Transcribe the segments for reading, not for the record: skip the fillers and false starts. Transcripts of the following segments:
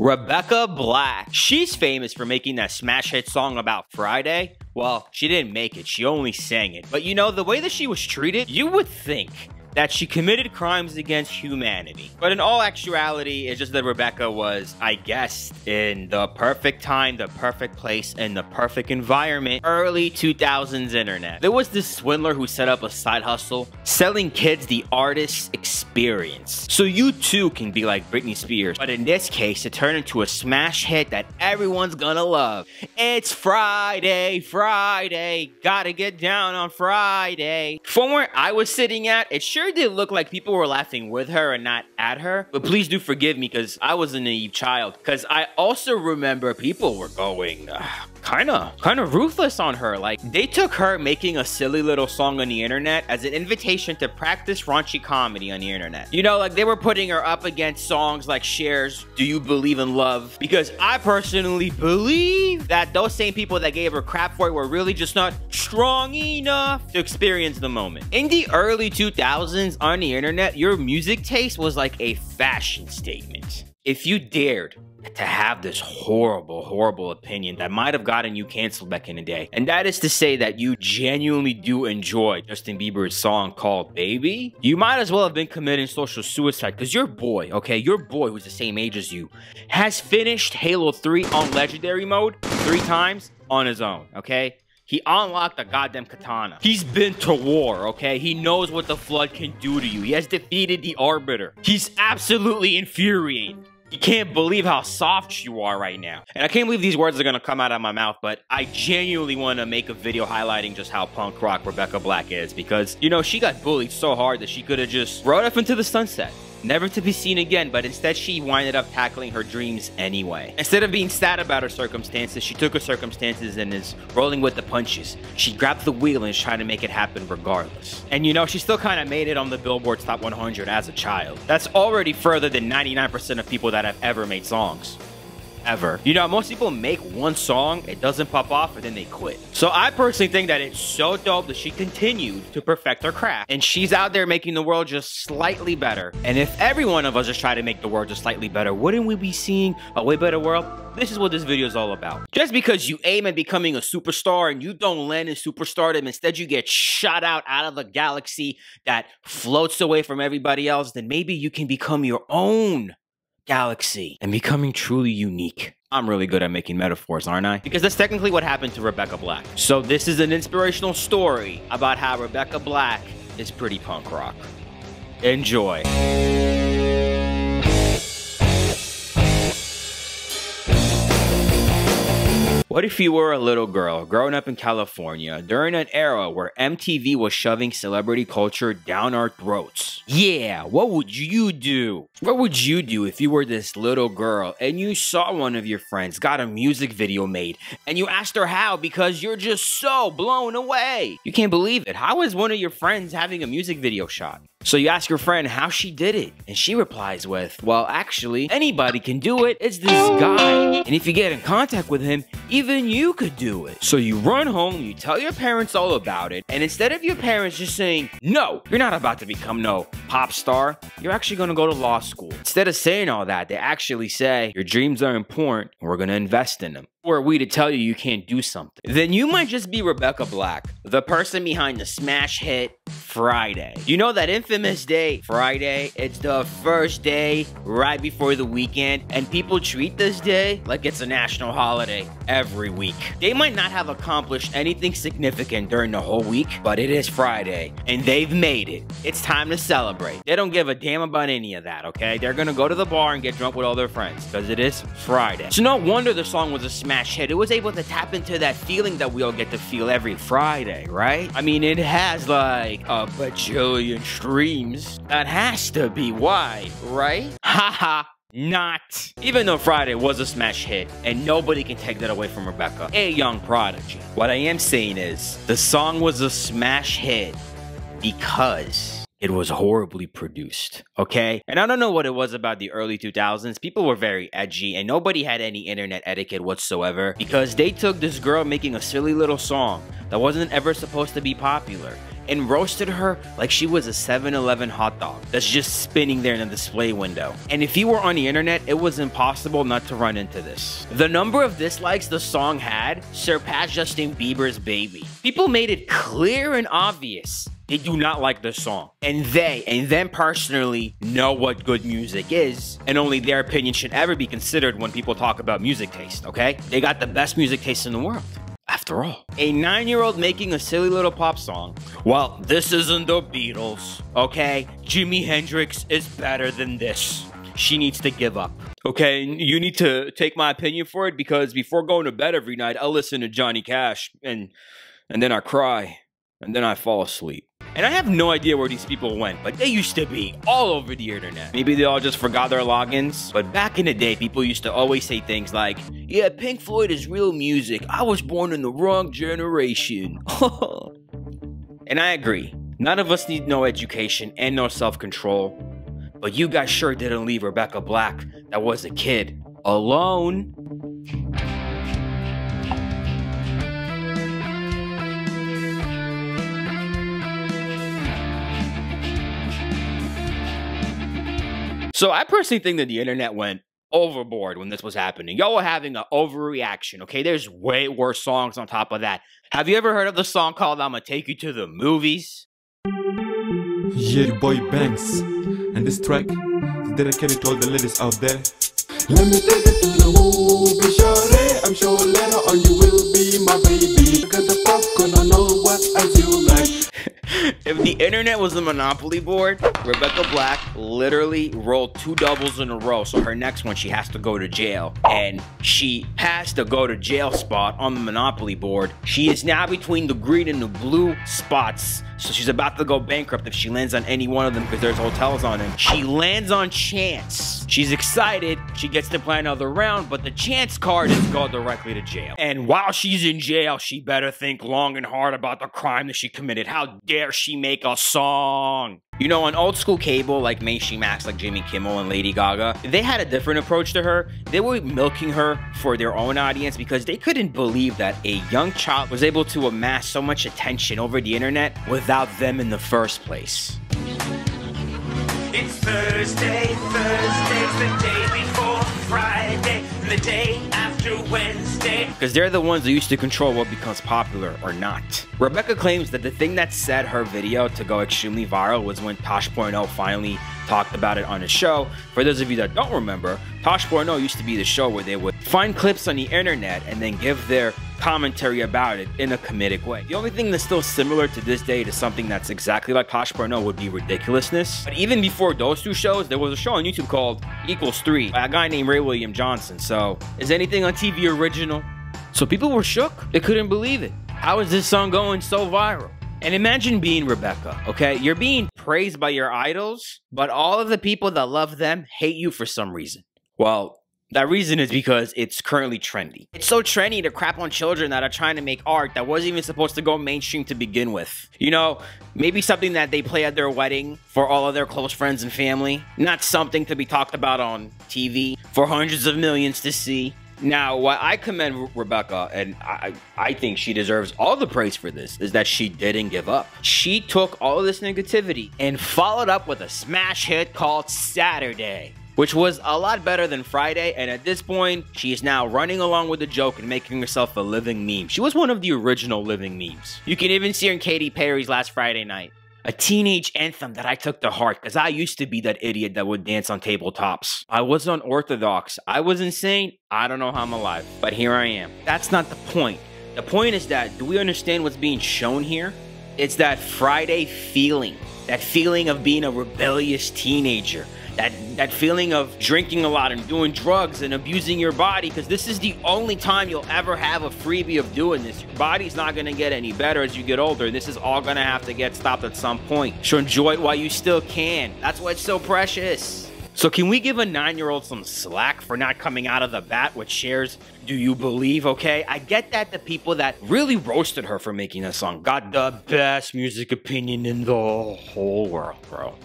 Rebecca Black. She's famous for making that smash hit song about Friday. Well, she didn't make it, she only sang it. But you know, the way that she was treated, you would think that she committed crimes against humanity. But in all actuality, it's just that Rebecca was, I guess, in the perfect time, the perfect place, and the perfect environment. Early 2000s internet. There was this swindler who set up a side hustle, selling kids the artist's experience. So you too can be like Britney Spears. But in this case, it turned into a smash hit that everyone's gonna love. It's Friday, Friday, gotta get down on Friday. From where I was sitting at, it sure did look like people were laughing with her and not at her, but please do forgive me because I was a naive child. Because I also remember people were going kind of ruthless on her. Like, they took her making a silly little song on the internet as an invitation to practice raunchy comedy on the internet. You know, like they were putting her up against songs like Cher's Do You Believe in Love? Because I personally believe that those same people that gave her crap for it were really just not strong enough to experience the moment. In the early 2000s on the internet, your music taste was like a fashion statement. If you dared to have this horrible opinion that might have gotten you canceled back in the day, and that is to say that you genuinely do enjoy Justin Bieber's song called Baby, you might as well have been committing social suicide, because your boy, okay, your boy who's the same age as you, has finished Halo 3 on Legendary mode 3 times on his own, okay? He unlocked the goddamn katana. He's been to war, okay? He knows what the Flood can do to you. He has defeated the Arbiter. He's absolutely infuriated. He can't believe how soft you are right now. And I can't believe these words are gonna come out of my mouth, but I genuinely wanna make a video highlighting just how punk rock Rebecca Black is, because, you know, she got bullied so hard that she could have just rode off into the sunset, never to be seen again, but instead she winded up tackling her dreams anyway. Instead of being sad about her circumstances, she took her circumstances and is rolling with the punches. She grabbed the wheel and is trying to make it happen regardless. And you know, she still kind of made it on the Billboard's Top 100 as a child. That's already further than 99% of people that have ever made songs. Ever. You know, most people make one song, it doesn't pop off, and then they quit. So I personally think that it's so dope that she continued to perfect her craft, and she's out there making the world just slightly better. And if every one of us just try to make the world just slightly better, wouldn't we be seeing a way better world? This is what this video is all about. Just because you aim at becoming a superstar and you don't land in superstardom, instead you get shot out of the galaxy that floats away from everybody else, then maybe you can become your own galaxy and becoming truly unique. I'm really good at making metaphors, aren't I? Because that's technically what happened to Rebecca Black. So this is an inspirational story about how Rebecca Black is pretty punk rock. Enjoy. What if you were a little girl growing up in California during an era where MTV was shoving celebrity culture down our throats? Yeah, what would you do? What would you do if you were this little girl and you saw one of your friends got a music video made and you asked her how because you're just so blown away? You can't believe it. How is one of your friends having a music video shot? So you ask your friend how she did it, and she replies with, well, actually, anybody can do it. It's this guy. And if you get in contact with him, even you could do it. So you run home, you tell your parents all about it, and instead of your parents just saying, no, you're not about to become no pop star, you're actually gonna go to law school. Instead of saying all that, they actually say, your dreams are important, and we're gonna invest in them. Or are we to tell you you can't do something? Then you might just be Rebecca Black, the person behind the smash hit Friday. You know that infamous day, Friday? It's the first day right before the weekend, and people treat this day like it's a national holiday every week. They might not have accomplished anything significant during the whole week, but it is Friday, and they've made it. It's time to celebrate. They don't give a damn about any of that, okay? They're gonna go to the bar and get drunk with all their friends, because it is Friday. So no wonder the song was a smash hit. It was able to tap into that feeling that we all get to feel every Friday, right? I mean, it has like a bajillion streams. That has to be why, right? Haha. Not. Even though Friday was a smash hit, and nobody can take that away from Rebecca, a young prodigy. What I am saying is, the song was a smash hit because it was horribly produced, okay? And I don't know what it was about the early 2000s. People were very edgy, and nobody had any internet etiquette whatsoever, because they took this girl making a silly little song that wasn't ever supposed to be popular, and roasted her like she was a 7-Eleven hot dog that's just spinning there in the display window. And if you were on the internet, it was impossible not to run into this. The number of dislikes the song had surpassed Justin Bieber's Baby. People made it clear and obvious they do not like the song. And them personally know what good music is, and only their opinion should ever be considered when people talk about music taste, okay? They got the best music taste in the world. After all, a 9-year-old making a silly little pop song. Well, this isn't the Beatles, okay? Jimi Hendrix is better than this. She needs to give up. Okay, you need to take my opinion for it, because before going to bed every night, I'll listen to Johnny Cash, and then I cry, and then I fall asleep. And I have no idea where these people went, but they used to be all over the internet. Maybe they all just forgot their logins. But back in the day, people used to always say things like, yeah, Pink Floyd is real music. I was born in the wrong generation. And I agree. None of us need no education and no self-control. But you guys sure didn't leave Rebecca Black, that was a kid, alone. So I personally think that the internet went overboard when this was happening. Y'all were having an overreaction, okay? There's way worse songs on top of that. Have you ever heard of the song called I'ma Take You to the Movies? Yeah, your boy Banks. And this track is dedicated to all the ladies out there. Let me take it to the movie, shorty. I'm sure later on you will be my baby. Got the popcorn, I know what I feel like. If the internet was a Monopoly board, Rebecca Black literally rolled 2 doubles in a row. So her next one, she has to go to jail. And she has to go to jail spot on the Monopoly board. She is now between the green and the blue spots. So she's about to go bankrupt if she lands on any one of them, because there's hotels on them. She lands on chance. She's excited. She gets to play another round, but the chance card is go directly to jail. And while she's in jail, she better think long and hard about the crime that she committed. How dare she make a song? You know, on old school cable, like mainstream acts like Jimmy Kimmel and Lady Gaga, they had a different approach to her. They were milking her for their own audience because they couldn't believe that a young child was able to amass so much attention over the internet without them in the first place. It's Thursday, Thursday's the day before Friday, the day after Wednesday. Because they're the ones that used to control what becomes popular or not. Rebecca claims that the thing that set her video to go extremely viral was when Tosh.0 finally talked about it on his show. For those of you that don't remember, Tosh.0 used to be the show where they would find clips on the internet and then give their commentary about it in a comedic way. The only thing that's still similar to this day to something that's exactly like Tosh.0 would be ridiculousness. But even before those two shows, there was a show on YouTube called Equals 3 by a guy named Ray William Johnson. So is anything on TV original? So people were shook. They couldn't believe it. How is this song going so viral? And imagine being Rebecca, okay? You're being praised by your idols, but all of the people that love them hate you for some reason. Well, that reason is because it's currently trendy. It's so trendy to crap on children that are trying to make art that wasn't even supposed to go mainstream to begin with. You know, maybe something that they play at their wedding for all of their close friends and family. Not something to be talked about on TV for hundreds of millions to see. Now, what I commend Rebecca, and I think she deserves all the praise for this, is that she didn't give up. She took all of this negativity and followed up with a smash hit called Saturday, which was a lot better than Friday, and at this point, she is now running along with the joke and making herself a living meme. She was one of the original living memes. You can even see her in Katy Perry's Last Friday Night. A teenage anthem that I took to heart, because I used to be that idiot that would dance on tabletops. I was unorthodox. I was insane. I don't know how I'm alive, but here I am. That's not the point. The point is that, do we understand what's being shown here? It's that Friday feeling. That feeling of being a rebellious teenager. That feeling of drinking a lot and doing drugs and abusing your body, because this is the only time you'll ever have a freebie of doing this. Your body's not going to get any better as you get older, and this is all going to have to get stopped at some point. So enjoy it while you still can. That's why it's so precious. So can we give a 9-year-old some slack for not coming out of the bat with shares? Do you believe, okay? I get that the people that really roasted her for making that song got the best music opinion in the whole world, bro.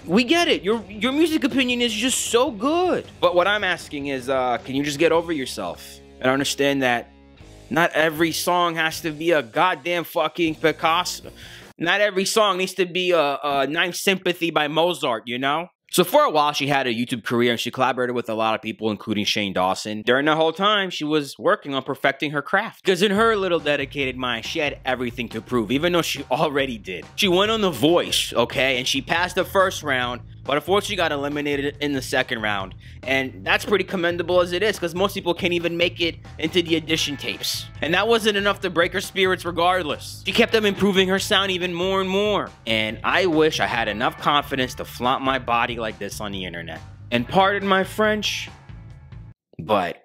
We get it. Your music opinion is just so good. But what I'm asking is, can you just get over yourself and understand that Not every song has to be a goddamn fucking Picasso. Not every song needs to be a Ninth Sympathy by Mozart, you know? So for a while, she had a YouTube career and she collaborated with a lot of people, including Shane Dawson. During the whole time, she was working on perfecting her craft. Because in her little dedicated mind, she had everything to prove, even though she already did. She went on The Voice, okay, and she passed the first round, but unfortunately got eliminated in the second round. And that's pretty commendable as it is, because most people can't even make it into the audition tapes. And that wasn't enough to break her spirits regardless. She kept on improving her sound even more and more. And I wish I had enough confidence to flaunt my body like this on the internet. And pardon my French, but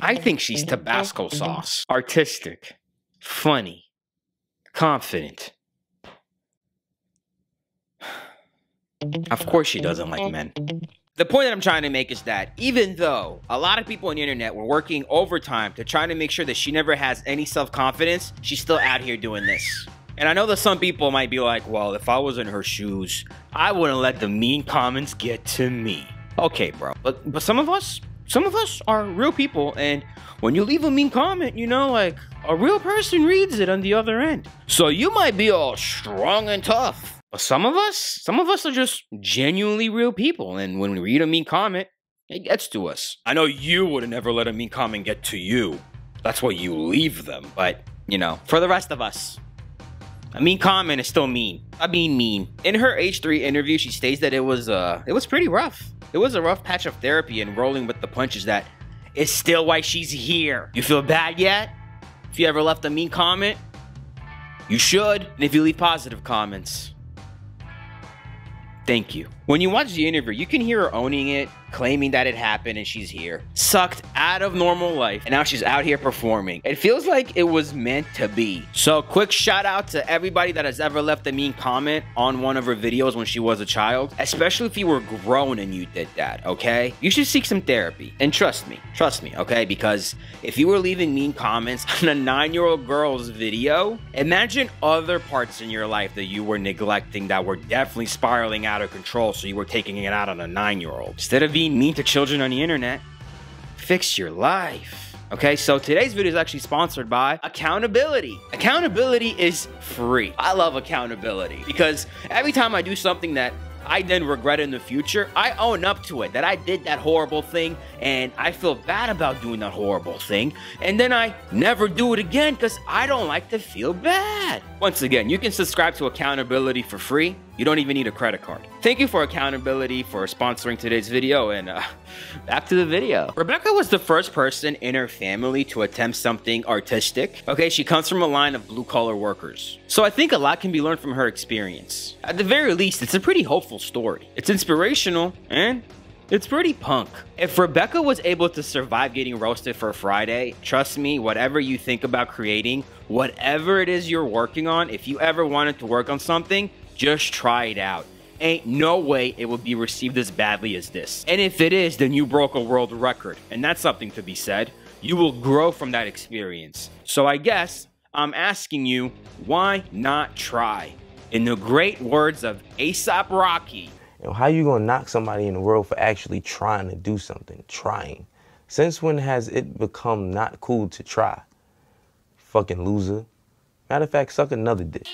I think she's Tabasco sauce. Artistic, funny, confident. Of course she doesn't like men. The point that I'm trying to make is that even though a lot of people on the internet were working overtime to try to make sure that she never has any self-confidence, she's still out here doing this. And I know that some people might be like, well, if I was in her shoes, I wouldn't let the mean comments get to me. Okay, bro. But some of us are real people, and when you leave a mean comment, you know, like, a real person reads it on the other end. So you might be all strong and tough. But some of us are just genuinely real people, and when we read a mean comment, it gets to us. I know you would have never let a mean comment get to you. That's why you leave them. But, you know, for the rest of us, a mean comment is still mean. I mean mean. In her H3 interview, she states that it was pretty rough. It was a rough patch of therapy and rolling with the punches that is still why she's here. You feel bad yet? If you ever left a mean comment, you should. And if you leave positive comments, thank you. When you watch the interview, you can hear her owning it, claiming that it happened and she's here. Sucked out of normal life, and now she's out here performing. It feels like it was meant to be. So quick shout out to everybody that has ever left a mean comment on one of her videos when she was a child, especially if you were grown and you did that, okay? You should seek some therapy. And trust me, okay? Because if you were leaving mean comments on a 9-year-old girl's video, imagine other parts in your life that you were neglecting that were definitely spiraling out of control, so you were taking it out on a 9-year-old. Instead of being mean to children on the internet, fix your life. Okay, so today's video is actually sponsored by accountability. Accountability is free. I love accountability because every time I do something that I then regret in the future, I own up to it, that I did that horrible thing and I feel bad about doing that horrible thing, and then I never do it again because I don't like to feel bad. Once again, you can subscribe to accountability for free. You don't even need a credit card. Thank you for accountability for sponsoring today's video, and back to the video. Rebecca was the first person in her family to attempt something artistic. Okay, she comes from a line of blue-collar workers. So I think a lot can be learned from her experience. At the very least, it's a pretty hopeful story. It's inspirational, and it's pretty punk. If Rebecca was able to survive getting roasted for Friday, trust me, whatever you think about creating, whatever it is you're working on, if you ever wanted to work on something, just try it out. Ain't no way it will be received as badly as this. And if it is, then you broke a world record. And that's something to be said. You will grow from that experience. So I guess I'm asking you, why not try? In the great words of A$AP Rocky, you know, how you gonna knock somebody in the world for actually trying to do something? Trying. Since when has it become not cool to try? Fucking loser. Matter of fact, suck another dick.